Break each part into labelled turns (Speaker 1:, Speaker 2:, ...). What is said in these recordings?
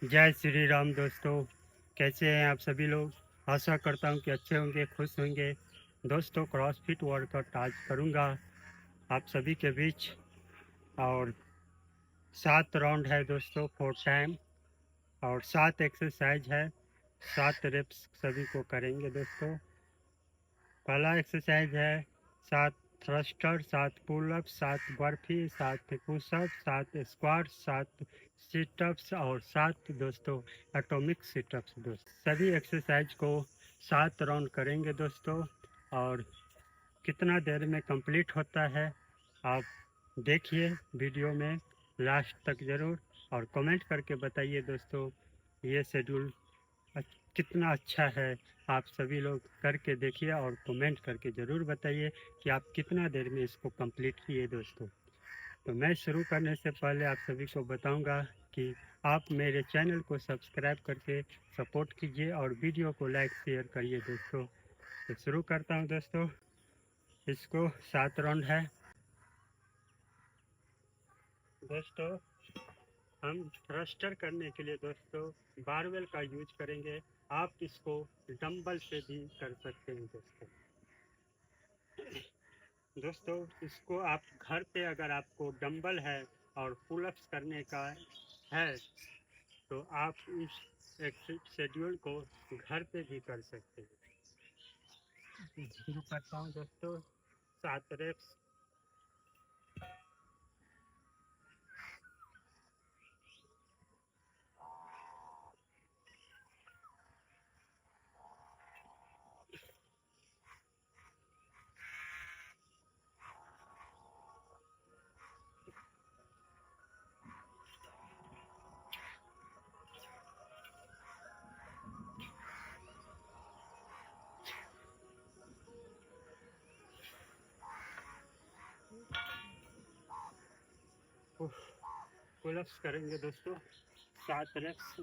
Speaker 1: जय श्री राम दोस्तों। कैसे हैं आप सभी लोग। आशा करता हूं कि अच्छे होंगे, खुश होंगे। दोस्तों, क्रॉसफिट वर्कआउट आज करूंगा आप सभी के बीच। और 7 राउंड है दोस्तों, 4 टाइम, और 7 एक्सरसाइज है। 7 रेप्स सभी को करेंगे दोस्तों। पहला एक्सरसाइज है 7 thruster, 7 pull up, 7 burpee, 7 push up, 7 squat, 7 sit ups और 7 दोस्तों एटॉमिक सिटअप्स। दोस्तों, सभी एक्सरसाइज को 7 राउंड करेंगे दोस्तों। और कितना देर में कंप्लीट होता है आप देखिए वीडियो में लास्ट तक ज़रूर, और कमेंट करके बताइए दोस्तों ये शेड्यूल कितना अच्छा है। आप सभी लोग करके देखिए और कमेंट करके ज़रूर बताइए कि आप कितना देर में इसको कंप्लीट किए दोस्तों। तो मैं शुरू करने से पहले आप सभी को बताऊंगा कि आप मेरे चैनल को सब्सक्राइब करके सपोर्ट कीजिए और वीडियो को लाइक शेयर करिए दोस्तों। तो शुरू करता हूं दोस्तों। इसको 7 राउंड है दोस्तों। हम थ्रस्टर करने के लिए दोस्तों बारवेल का यूज करेंगे। आप इसको डंबल से भी कर सकते हैं दोस्तों। दोस्तों, इसको आप घर पे अगर आपको डंबल है और पुलअप्स करने का है तो आप इस शेड्यूल को घर पे भी कर सकते हैं। शुरू करता हूँ दोस्तों। 7 रेप्स। पुलअप्स करेंगे दोस्तों 7 रेप्स।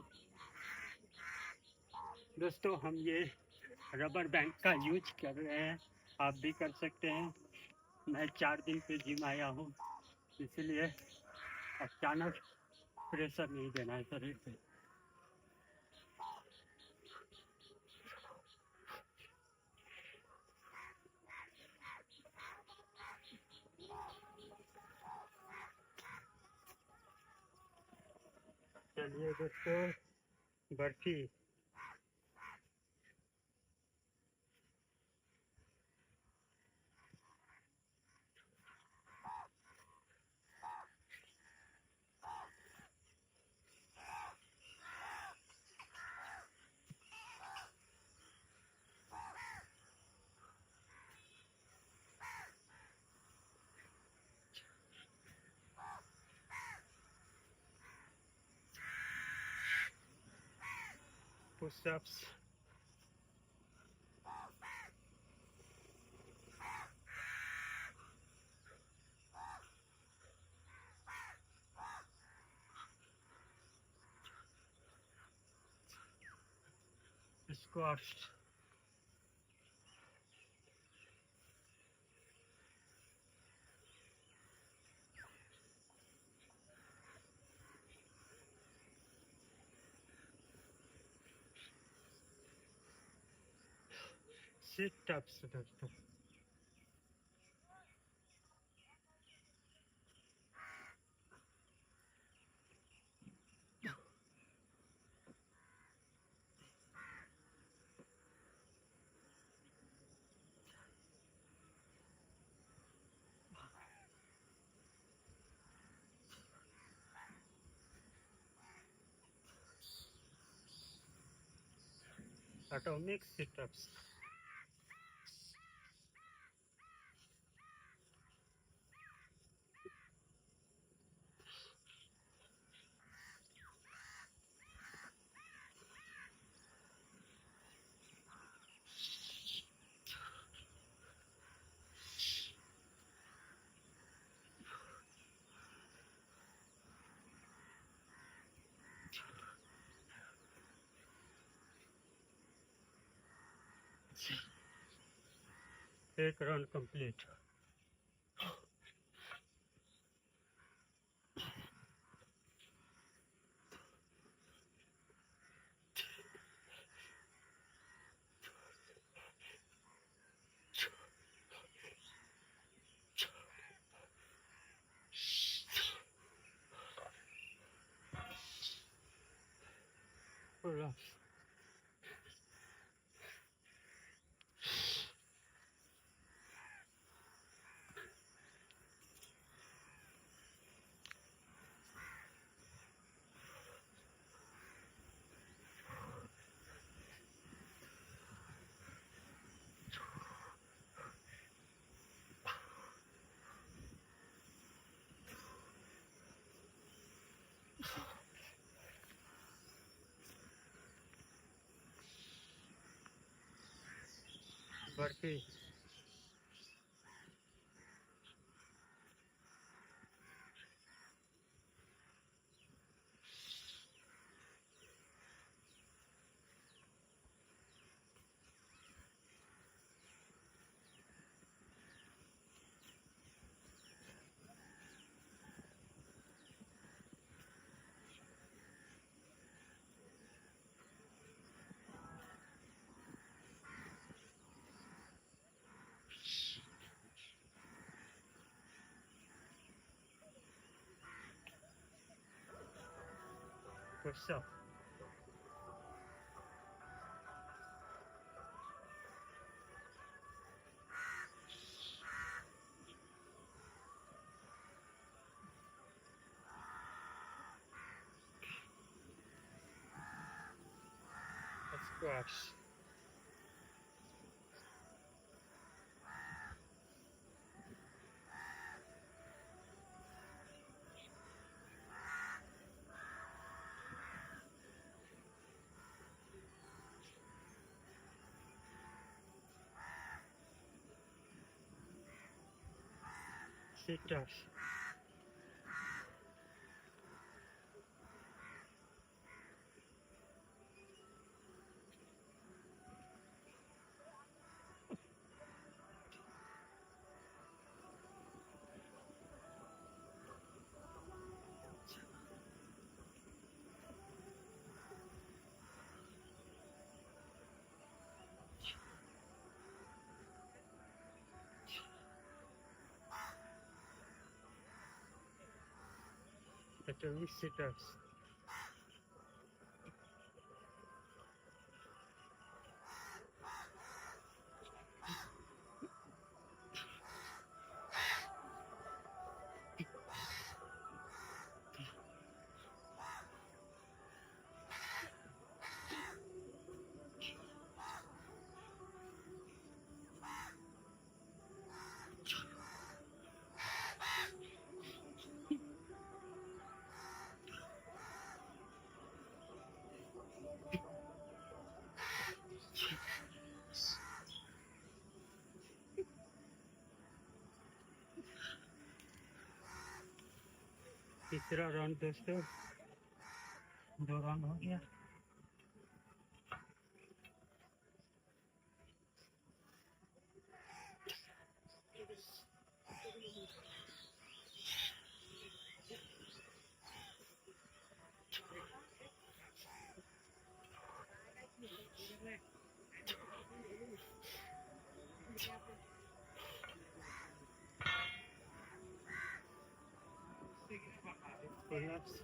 Speaker 1: दोस्तों, हम ये रबर बैंड का यूज कर रहे हैं, आप भी कर सकते हैं। मैं 4 दिन पे जिम आया हूँ, इसलिए अचानक प्रेशर नहीं देना है शरीर पे। चलिए दोस्तों, बर्फी। पुशअप्स। स्क्वाट्स। सिटअप्स दोस्तों। Atomic sit-ups. एक राउंड कंप्लीट। Relax. बर्फी गुस्सा squash sit-ups actually sit-ups तीसरा राउंड दोस्तों 2 राउंड हो गया Relax.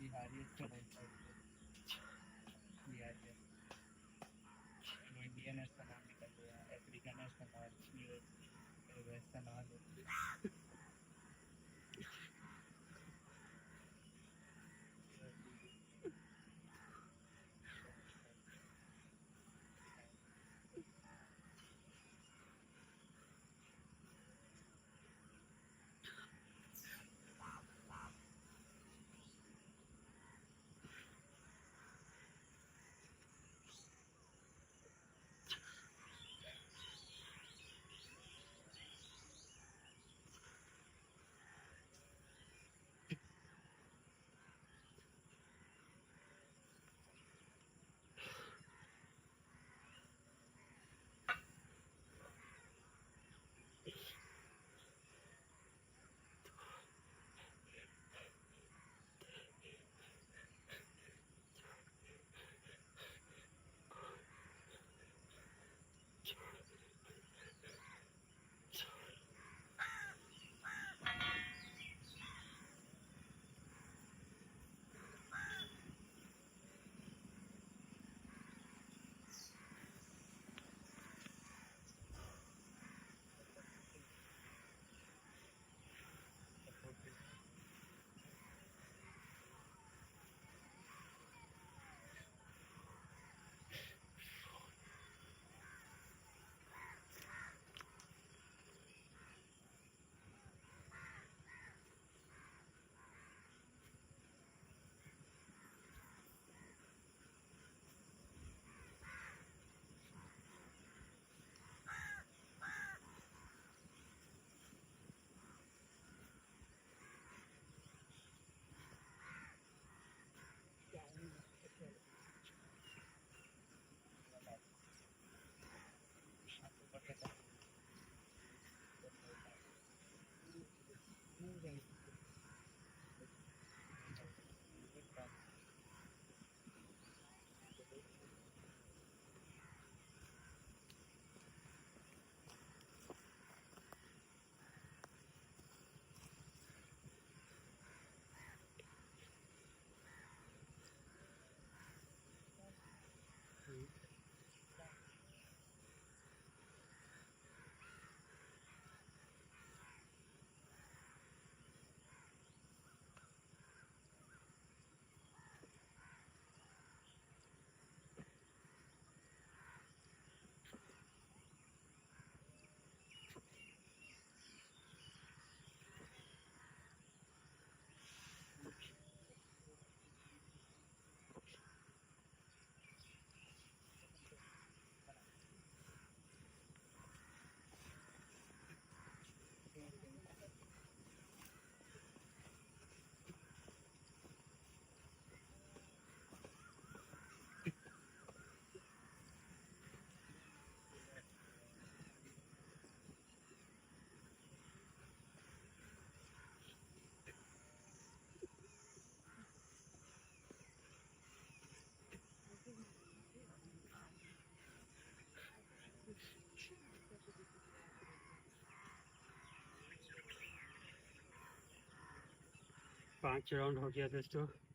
Speaker 2: बिहारी अच्छा बोलता है बिहारी इंडियन है इसका नाम निकल गया अफ्रीकन है इसका नाम वेस्टर्न नाम
Speaker 1: पाँच राउंड हो गया दोस्तों।